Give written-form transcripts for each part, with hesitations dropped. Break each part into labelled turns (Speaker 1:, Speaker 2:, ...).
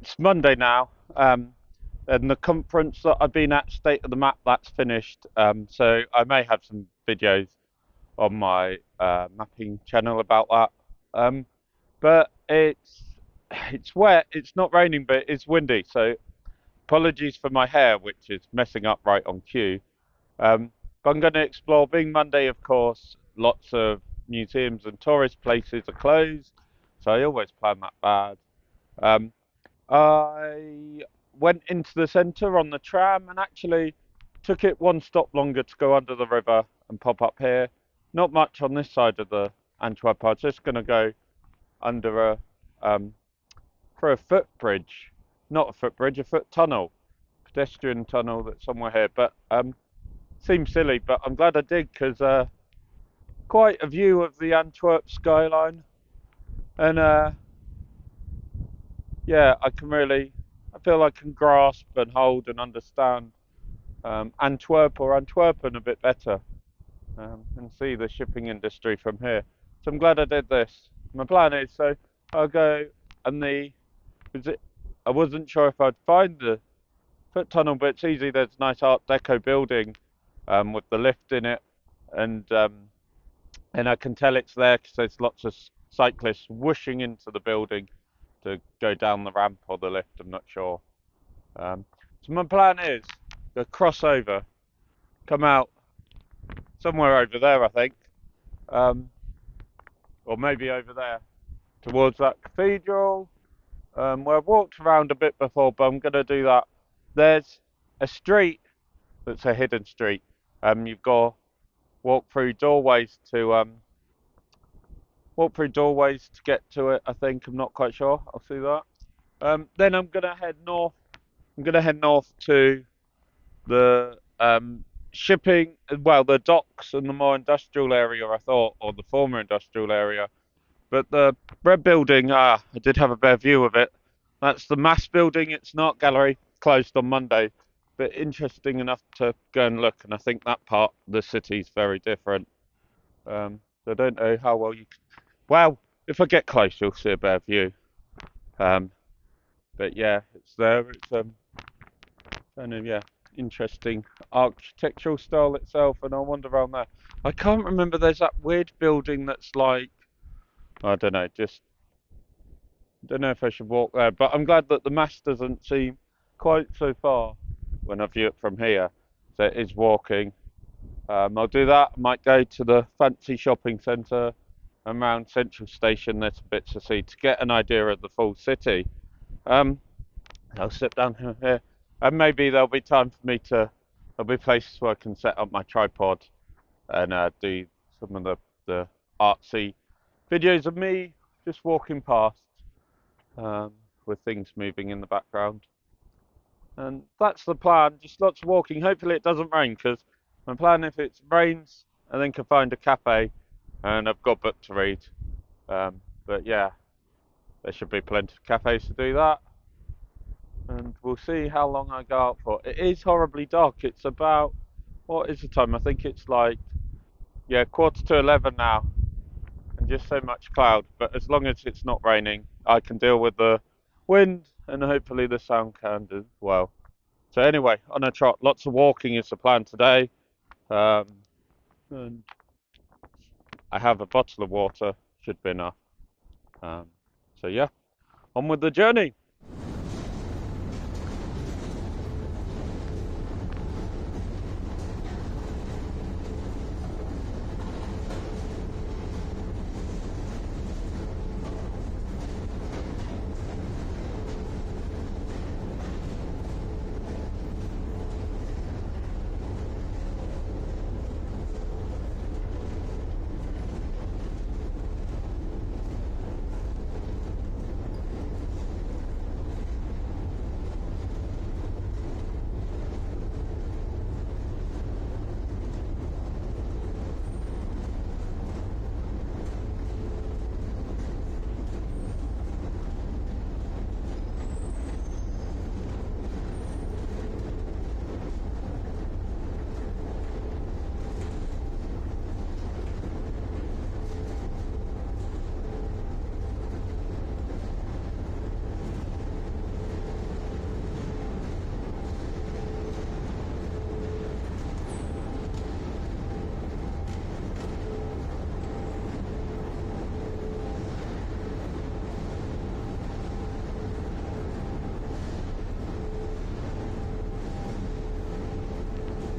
Speaker 1: It's Monday now, and the conference that I've been at, State of the Map, that's finished. So I may have some videos on my mapping channel about that. But it's wet. It's not raining, but it's windy. So apologies for my hair, which is messing up right on cue. But I'm going to explore. Being Monday, of course, lots of museums and tourist places are closed, so I always plan that bad. Um, I went into the centre on the tram and actually took it one stop longer to go under the river and pop up here. Not much on this side of the Antwerp. I was just going to go under um, for a footbridge, not a footbridge, a foot tunnel, pedestrian tunnel that's somewhere here. But seems silly, but I'm glad I did because quite a view of the Antwerp skyline, and yeah, I feel I can grasp and hold and understand Antwerp or Antwerpen a bit better, and see the shipping industry from here. So I'm glad I did this. My plan is so I'll go and was it, I wasn't sure if I'd find the foot tunnel, but it's easy. There's a nice Art Deco building with the lift in it, and I can tell it's there because there's lots of cyclists whooshing into the building to go down the ramp or the lift. I'm not sure. Um, so my plan is to cross over, come out somewhere over there, I think, um, or maybe over there towards that cathedral. Where I've walked around a bit before, but I'm going to do that. There's a street that's a hidden street. You've got to walk through doorways to get to it. I think I'm not quite sure. I'll see that. Then I'm gonna head north. I'm gonna head north to the shipping, well, the docks and the more industrial area. I thought, or the former industrial area. But the red building, I did have a better view of it. That's the mass building. It's not gallery. Closed on Monday, but interesting enough to go and look. And I think that part of the city's very different. So I don't know how well you can. Well, if I get close, you'll see a better view. Um, but yeah, it's there. It's kind of, yeah, interesting architectural style itself, and I'll wander around there. I can't remember. There's that weird building that's like, I don't know. Just don't know if I should walk there, but I'm glad that the mast doesn't seem quite so far when I view it from here. So it is walking. I'll do that. I might go to the fancy shopping centre around Central Station. There's a bit to see to get an idea of the full city. Um, I'll sit down here, and maybe there'll be time for me to. There'll be places where I can set up my tripod and do some of the artsy videos of me just walking past with things moving in the background. And that's the plan. Just lots of walking. Hopefully it doesn't rain because my plan if it rains, I then can find a cafe and I've got a book to read. But yeah, there should be plenty of cafes to do that. And we'll see how long I go out for. It is horribly dark. It's about, what is the time? I think it's like, yeah, 11:15 now. And just so much cloud. But as long as it's not raining, I can deal with the wind and hopefully the sound can as well. So anyway, on a trot, lots of walking is the plan today. And I have a bottle of water, should be enough. So yeah, on with the journey.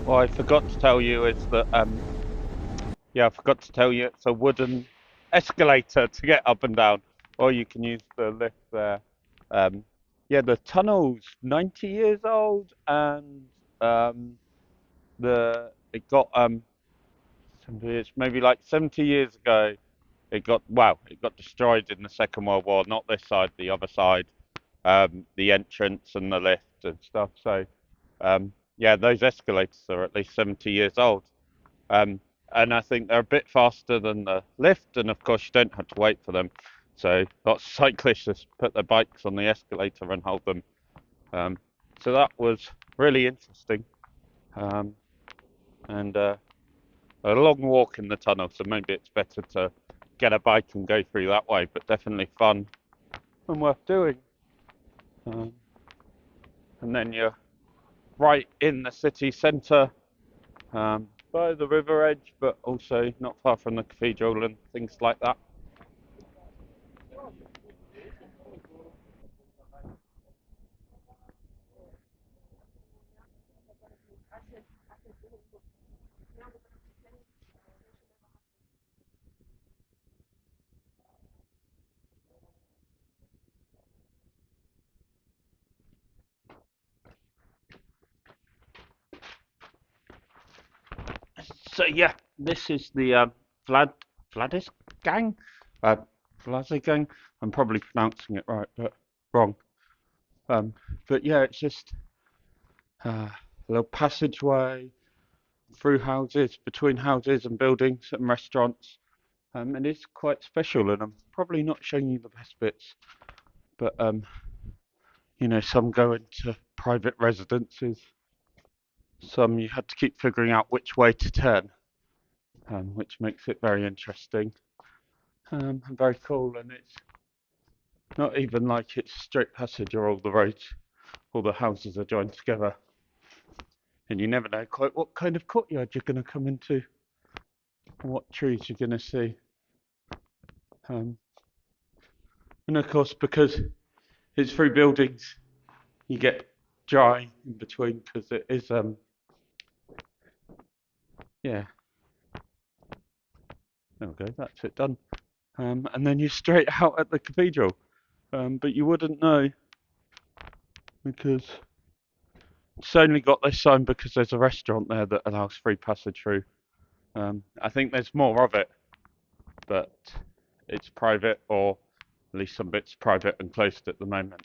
Speaker 1: What I forgot to tell you is that yeah, I forgot to tell you it's a wooden escalator to get up and down, or you can use the lift there. Um, yeah, the tunnel's 90 years old, and um, the it got it's maybe like 70 years ago. It got destroyed in the Second World War. Not this side, the other side. The entrance and the lift and stuff. So yeah, those escalators are at least 70 years old. Um, and I think they're a bit faster than the lift, and of course you don't have to wait for them. So lots of cyclists just put their bikes on the escalator and hold them. Um, so that was really interesting, um, and a long walk in the tunnel. So maybe it's better to get a bike and go through that way, but definitely fun and worth doing. Um, and then you're right in the city centre, by the river edge, but also not far from the cathedral and things like that. So yeah, this is the Vlad Vladis gang, uh, Vlasigang. I'm probably pronouncing it right, but wrong. Um, but yeah, it's just a little passageway through houses, between houses and buildings and restaurants. And it's quite special, and I'm probably not showing you the best bits, but you know, some go into private residences, some you had to keep figuring out which way to turn, which makes it very interesting, and very cool. And it's not even like it's straight passage or all the roads, all the houses are joined together, and you never know quite what kind of courtyard you're going to come into, and what trees you're going to see. Um, and of course, because it's through buildings, you get dry in between because it is yeah, there we go, that's it done. And then you're straight out at the cathedral, but you wouldn't know because it's only got this sign because there's a restaurant there that allows free passage through. I think there's more of it, but it's private, or at least some bits private and closed at the moment.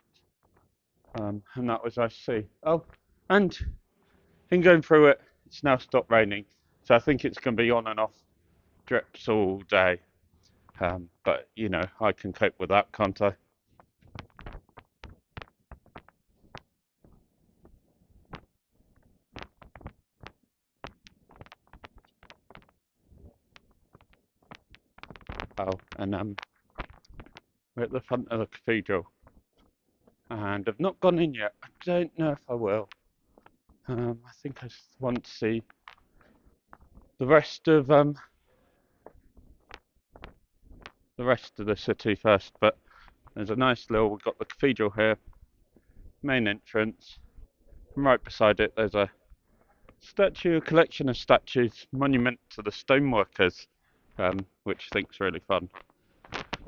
Speaker 1: And that was nice to see. Oh, and in going through it, it's now stopped raining, so I think it's going to be on and off drips all day. But you know, I can cope with that, can't I? Oh, and we're at the front of the cathedral, and I've not gone in yet. I don't know if I will. I think I just want to see the rest of the city first. But there's a nice little. We've got the cathedral here, main entrance. And right beside it, there's a statue, a collection of statues, monument to the stoneworkers, which I think's really fun.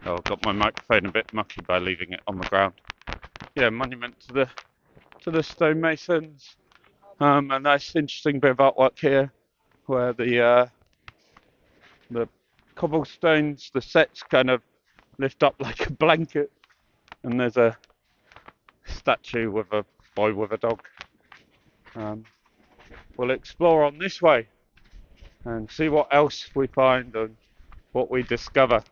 Speaker 1: Oh, I've got my microphone a bit mucky by leaving it on the ground. Yeah, monument to the stonemasons. A nice, interesting bit of artwork here, where the cobblestones, the sets kind of lift up like a blanket, and there's a statue with a boy with a dog. Um, we'll explore on this way and see what else we find and what we discover.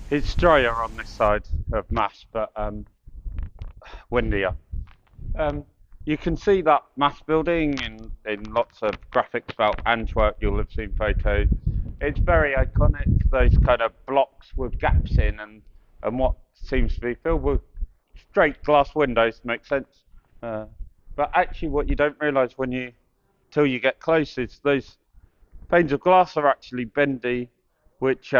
Speaker 1: It's drier on this side of Mass, but windier. Um, you can see that Mass building in lots of graphics about Antwerp. You'll have seen photos. it's very iconic. Those kind of blocks with gaps in, and what seems to be filled with straight glass windows makes sense. Uh, but actually, what you don't realise till you get close is those panes of glass are actually bendy, which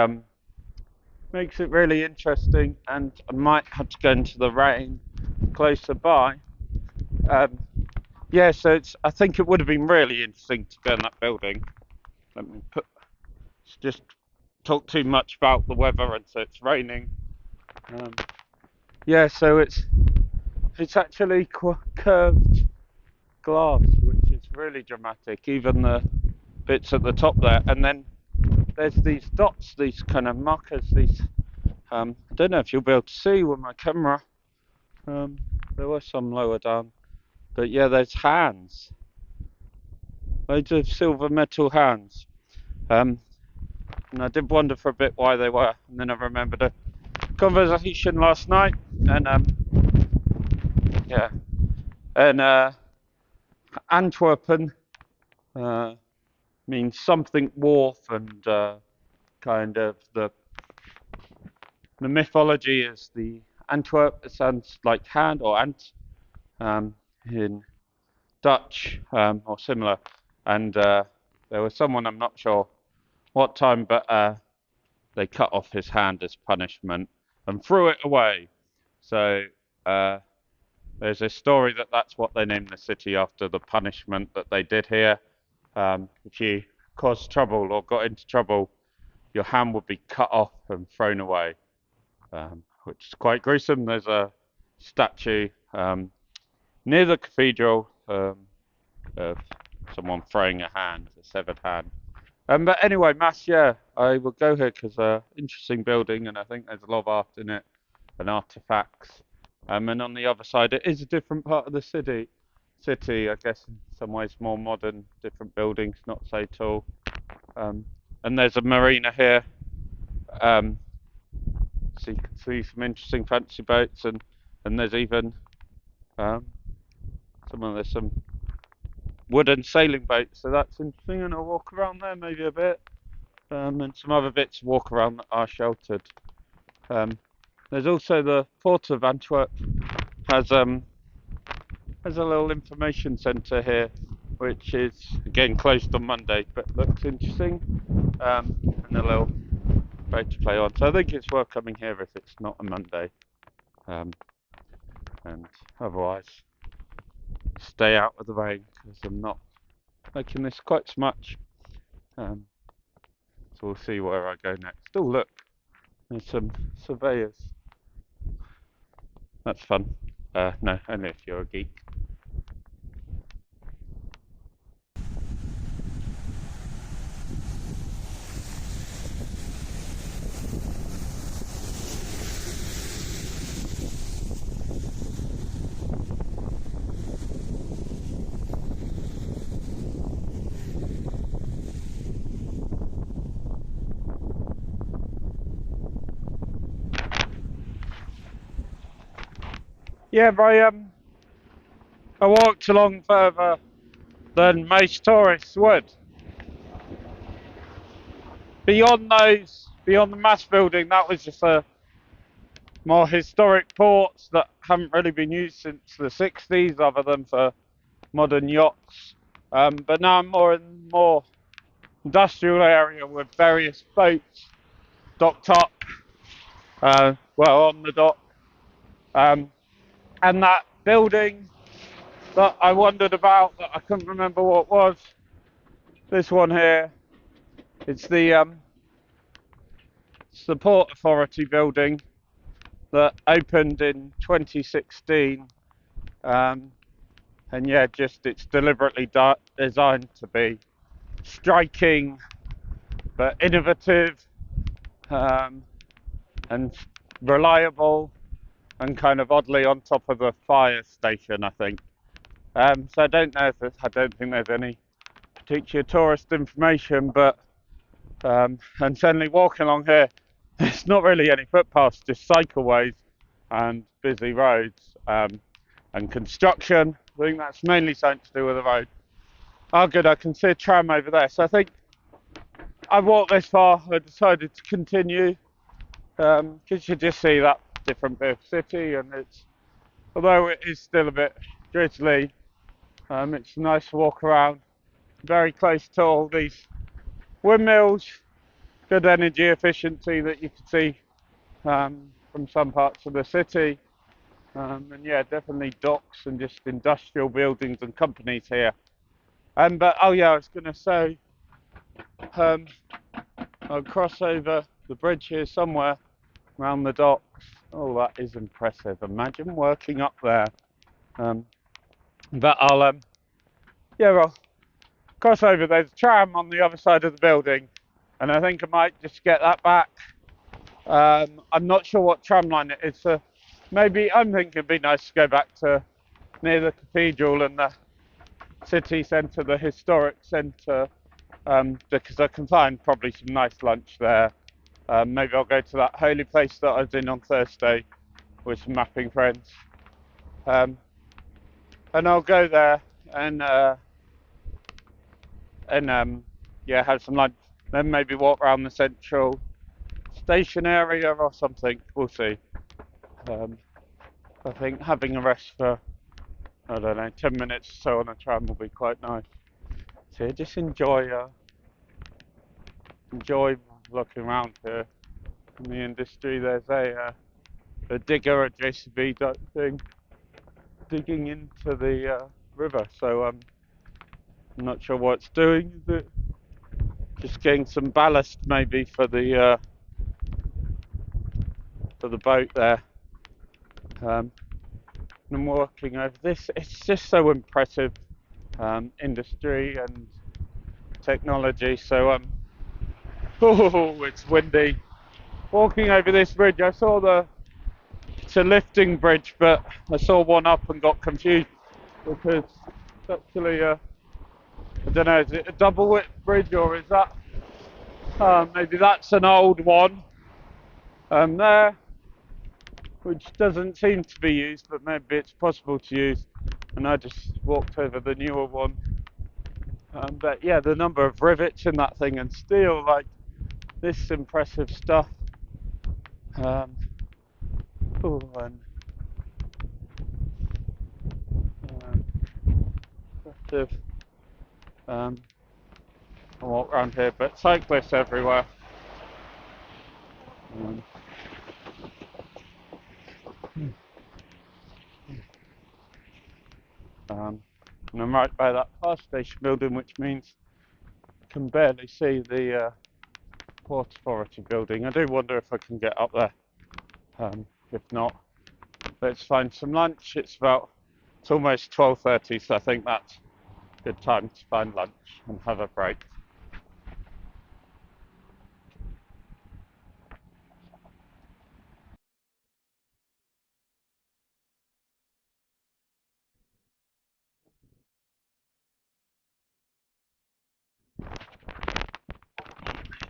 Speaker 1: makes it really interesting. And I might have to go into the rain closer by. Um, yeah, so I think it would have been really interesting to go in that building. Let me just talk too much about the weather, and so it's raining. Um, yeah, so it's actually curved glass, which is really dramatic. Even the bits at the top there, and then there's these dots, these kind of markers. I don't know if you'll be able to see with my camera. Um, there were some lower down, but yeah, there's hands, loads of silver metal hands. And I did wonder for a bit why they were, and then I remembered a conversation last night, and yeah, and Antwerpen uh, means something wharf, and kind of the mythology is the Antwerp. It sounds like hand or ant in Dutch or similar, and there was someone, I'm not sure what time, but they cut off his hand as punishment and threw it away. So uh, there's a story that that's what they named the city after, the punishment that they did here. If you caused trouble or got into trouble, your hand would be cut off and thrown away, which is quite gruesome. There's a statue near the cathedral of someone throwing a hand, a severed hand. But anyway, Mass, yeah, I will go here because interesting building, and I think there's a lot of art in it and artifacts. And on the other side, it is a different part of the city. I guess, in some ways more modern, different buildings, not so tall. And there's a marina here, so you can see some interesting fancy boats, and there's even there's some wooden sailing boats, so that's interesting. And I'll walk around there maybe a bit, and some other bits to walk around that are sheltered. There's also the port of Antwerp has a little information centre here, which is again closed on Monday, but looks interesting, and a little boat to play on. So I think it's worth coming here if it's not a Monday, and otherwise stay out of the rain because I'm not liking this quite so much. So we'll see where I go next. Oh look, there's some surveyors. That's fun. No, only if you're a geek. Yeah, I walked along further than most tourists would. Beyond the mass building, that was just a more historic ports that haven't really been used since the 60s, other than for modern yachts. But now I'm more in more industrial area with various boats docked up, on the dock. And that building that I wondered about, that I couldn't remember what was, this one here, it's the Port Authority building that opened in 2016. And yeah, it's deliberately designed to be striking but innovative, and reliable, and kind of oddly on top of the fire station, I think. So I don't think there's any particular tourist information, but and certainly walking along here, there's not really any footpaths, just cycleways and busy roads, and construction. I think that's mainly something to do with the road. Oh good, I can see a tram over there, so I think I walked this far. I decided to continue because you just see that different bit of city, and it's although it is still a bit drizzly, it's nice to walk around. Very close to all these windmills, good energy efficiency that you can see from some parts of the city. And yeah, definitely docks and just industrial buildings and companies here. But oh yeah, I was going to say, um, I'll cross over the bridge here somewhere around the docks. Oh, that is impressive. Imagine working up there. Um, but yeah, I'll cross over. There's a tram on the other side of the building, and I think I might just get that back. I'm not sure what tram line it is. So maybe I'm thinking it'd be nice to go back to near the cathedral and the city centre, the historic centre, because I can find probably some nice lunch there. Maybe I'll go to that holy place that I was in on Thursday with some mapping friends, um, and I'll go there and yeah, have some lunch. Then maybe walk around the central station area or something. We'll see. Um, I think having a rest for I don't know 10 minutes or so on a tram will be quite nice. So just enjoy looking around here in the industry. There's a digger, a JCB type thing, digging into the river. So I'm not sure what it's doing. Is it just getting some ballast maybe for the boat there? Um, and I'm walking over this. It's just so impressive industry and technology. So oh, it's windy. Walking over this bridge, I saw it's a lifting bridge, but I saw one up and got confused because it's actually I don't know, is it a double width bridge or is that maybe that's an old one there, which doesn't seem to be used, but maybe it's possible to use. And I just walked over the newer one. But yeah, the number of rivets in that thing and steel, like this impressive stuff. Um, ooh, and impressive. Um, I walk around here, but cyclists everywhere. Um, and I'm right by that fire station building, which means I can barely see the Port Authority building. I do wonder if I can get up there. If not, let's find some lunch. It's almost 12:30, so I think that's a good time to find lunch and have a break.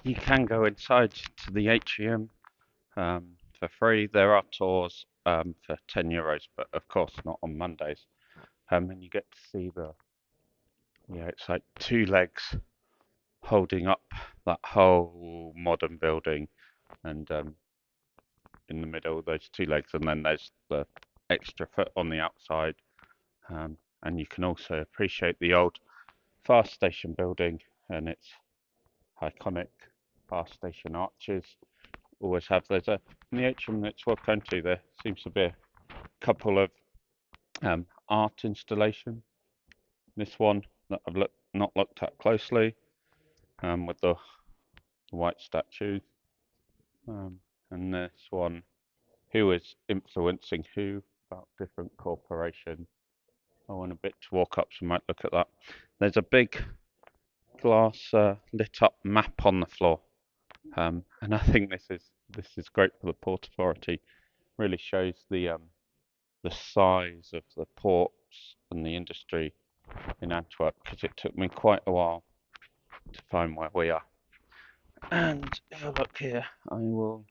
Speaker 1: You can go inside to the atrium for free. There are tours for €10, but of course not on Mondays. And you get to see yeah, it's like two legs holding up that whole modern building, and in the middle those two legs, and then there's the extra foot on the outside. And you can also appreciate the old fast station building and its iconic fast station arches. Always have in the atrium that's we're going to, there seems to be a couple of art installations. This one that I've not looked at closely, with the white statues, and this one, who is influencing who about different corporations. I want a bit to walk up, so I might look at that. There's a big glass lit up map on the floor, and I think this is great for the Port Authority. Really shows the size of the ports and the industry in Antwerp, because it took me quite a while to find where we are. And if I look here, I'll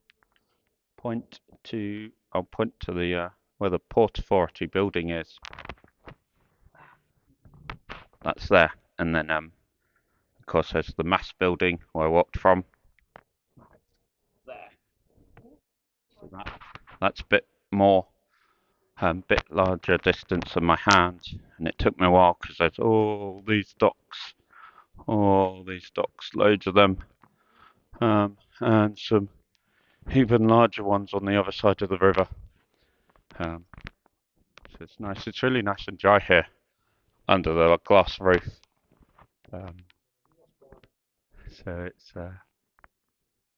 Speaker 1: point to the where the Port Authority building is. That's there, and then Of course, there's the mass building where I walked from. There. So that's a bit more, bit larger distance than my hand, and it took me a while because there's all these docks, loads of them, and some even larger ones on the other side of the river. So it's nice. It's really nice and dry here under the glass roof. Um, so it's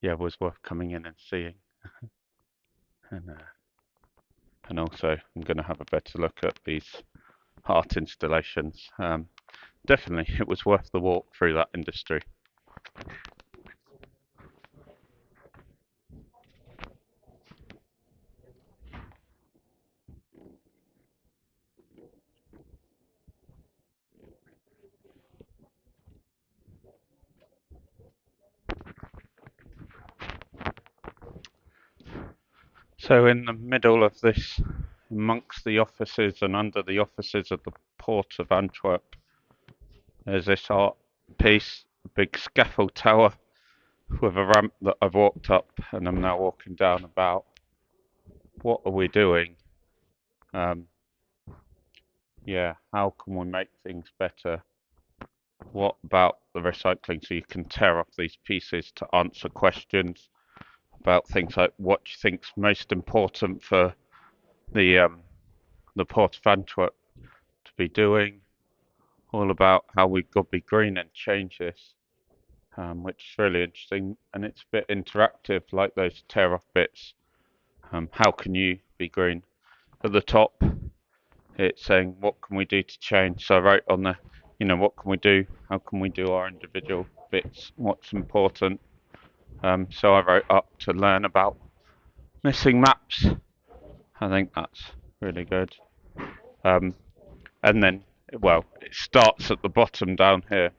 Speaker 1: yeah, it was worth coming in and seeing. and and also I'm going to have a better look at these art installations. Definitely, it was worth the walk through that industry. So in the middle of this, amongst the offices and under the offices of the port of Antwerp, there's this art piece, a big scaffold tower with a ramp that I've walked up and I'm now walking down. About what are we doing? Yeah, how can we make things better? What about the recycling so you can tear off these pieces to answer questions about things like what you think's most important for the the Port of Antwerp to be doing, all about how we've got to be green and change this, which is really interesting, and it's a bit interactive, like those tear off bits. How can you be green? At the top, it's saying what can we do to change. So I wrote on there, what can we do? How can we do our individual bits? What's important? So I wrote up to learn about missing maps. I think that's really good. And then, well, it starts at the bottom down here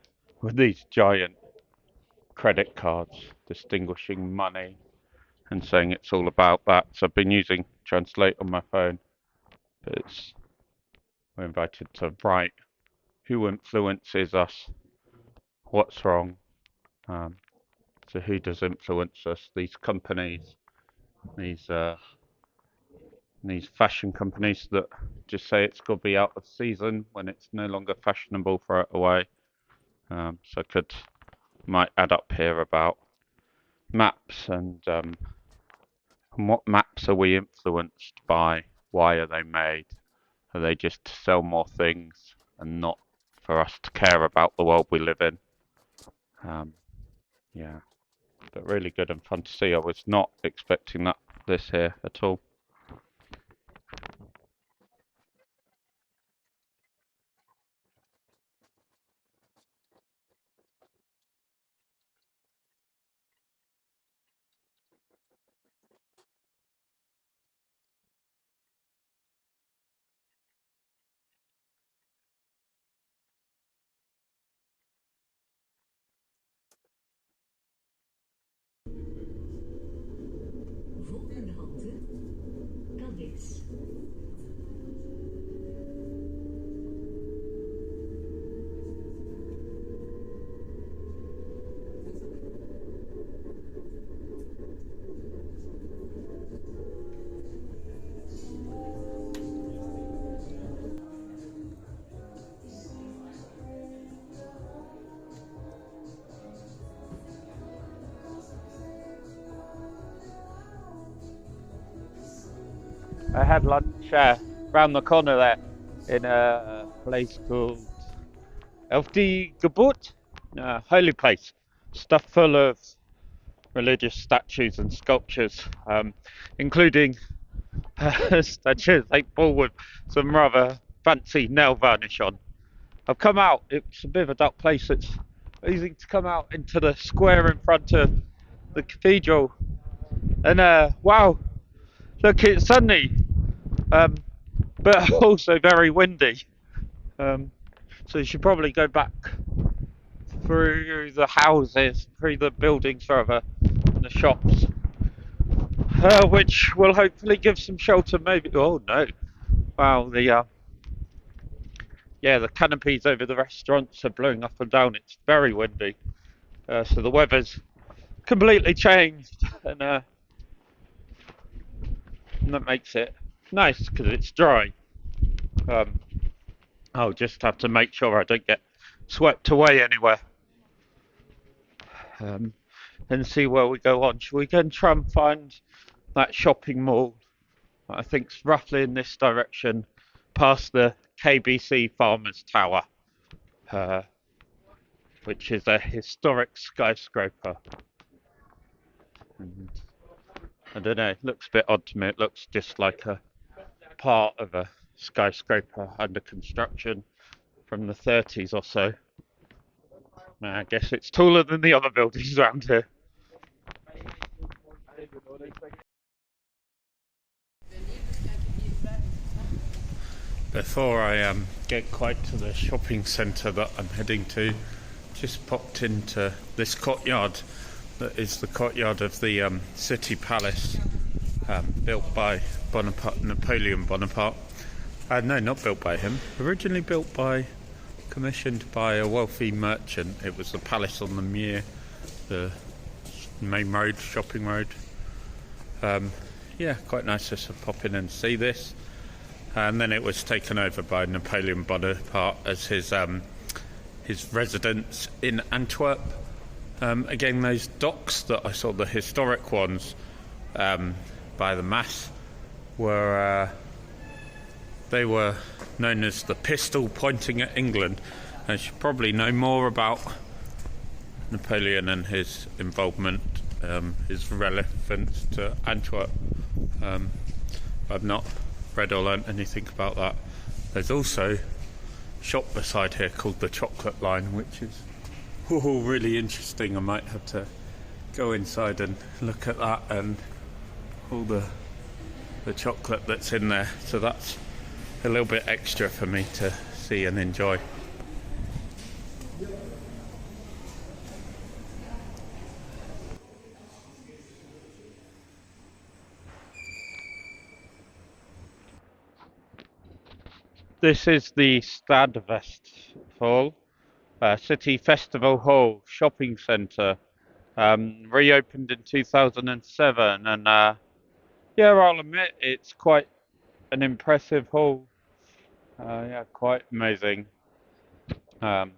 Speaker 1: with these giant credit cards distinguishing money and saying it's all about that. So I've been using Translate on my phone, but we're invited to write who influences us, what's wrong, so who does influence us, these companies, these fashion companies that just say it's got to be out of season when it's no longer fashionable, throw it away. So I might add up here about maps and what maps are we influenced by? Why are they made? Are they just to sell more things and not for us to care about the world we live in? Yeah, but really good and fun to see. I was not expecting this here at all.
Speaker 2: Volgende halte, Cadiz.
Speaker 1: I had lunch round the corner there in a place called Elfti Geburt, a holy place, stuffed full of religious statues and sculptures, including a statue of St. Paul with some rather fancy nail varnish on. I've come out, it's a bit of a dark place, it's easy to come out into the square in front of the cathedral, and wow, look, it's sunny, but also very windy. So you should probably go back through the houses, through the buildings rather, and the shops, which will hopefully give some shelter. Maybe. Oh no! Wow, yeah, the canopies over the restaurants are blowing up and down. It's very windy, so the weather's completely changed, and that makes it nice because it's dry. Um, I'll just have to make sure I don't get swept away anywhere, um, and see where we go on. Should we go and try and find that shopping mall? I think it's roughly in this direction, past the KBC Farmers Tower, uh, which is a historic skyscraper. And I don't know, it looks a bit odd to me. It looks just like a part of a skyscraper under construction from the 30s or so. I guess it's taller than the other buildings around here. Before I get quite to the shopping centre that I'm heading to, just popped into this courtyard that is the courtyard of the city palace, built by Napoleon Bonaparte. No, not built by him. Originally commissioned by a wealthy merchant. It was the palace on the Mere, the main road, shopping road. Yeah, quite nice just to pop in and see this. And then it was taken over by Napoleon Bonaparte as his residence in Antwerp. Again, those docks that I saw, the historic ones by the Mass, they were known as the pistol pointing at England. I should probably know more about Napoleon and his involvement, his relevance to Antwerp. I've not read or learnt anything about that. There's also a shop beside here called the Chocolate Line, which is really interesting. I might have to go inside and look at that and all the chocolate that's in there. So that's a little bit extra for me to see and enjoy. This is the Stadfestival, City Festival Hall shopping centre, reopened in 2007, and yeah, I'll admit it's quite an impressive hall. Yeah, quite amazing. Um,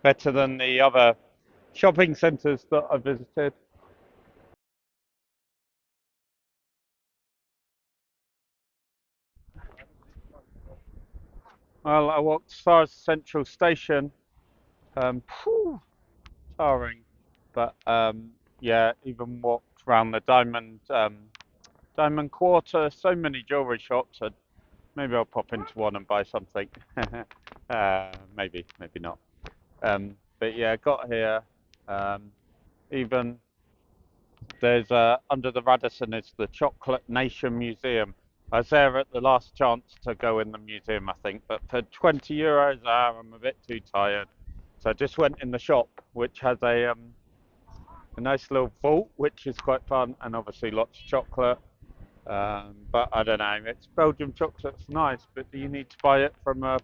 Speaker 1: Better than the other shopping centres that I visited. Well, I walked as far as Central Station. Phew, tiring, but yeah, even walked around the Diamond Quarter. So many jewellery shops. Maybe I'll pop into one and buy something. Maybe, maybe not. But yeah, got here. Um, Even there's under the Radisson is the Chocolate Nation Museum. I was there at the last chance to go in the museum, I think, but for €20, I'm a bit too tired. So I just went in the shop, which has a nice little vault, which is quite fun, and obviously lots of chocolate. But I don't know, it's Belgium chocolate's nice, but do you need to buy it from a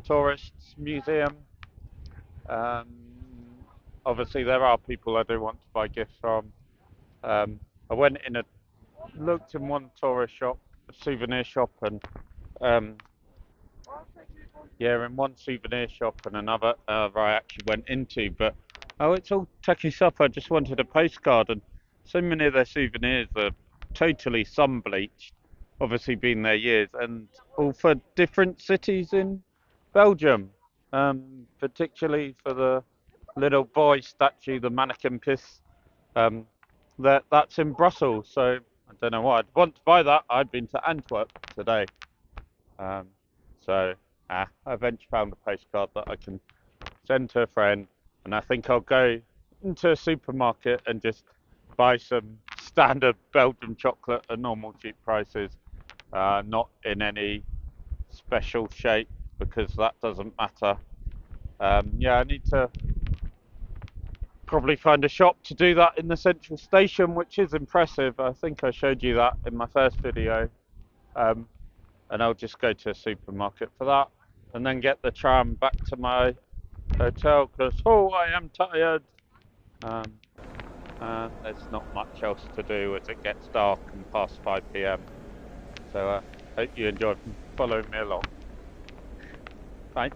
Speaker 1: tourist museum? Um, Obviously, there are people I do want to buy gifts from. I went in looked in one tourist shop, a souvenir shop, and um, yeah, in one souvenir shop and another I actually went into, but oh, it's all techie stuff. I just wanted a postcard, and so many of their souvenirs are totally sun bleached, obviously been there years, and all for different cities in Belgium, particularly for the little boy statue, the mannequin piece, that's in Brussels. So I don't know why I'd want to buy that. I'd been to Antwerp today. Um, so I eventually found a postcard that I can send to a friend, and I think I'll go into a supermarket and just buy some standard Belgian chocolate at normal cheap prices, not in any special shape because that doesn't matter. Yeah, I need to probably find a shop to do that in the central station, which is impressive. I think I showed you that in my first video. And I'll just go to a supermarket for that. and then get the tram back to my hotel because I am tired. Um, and there's not much else to do as it gets dark and past 5 p.m. So hope you enjoyed following me along. Bye.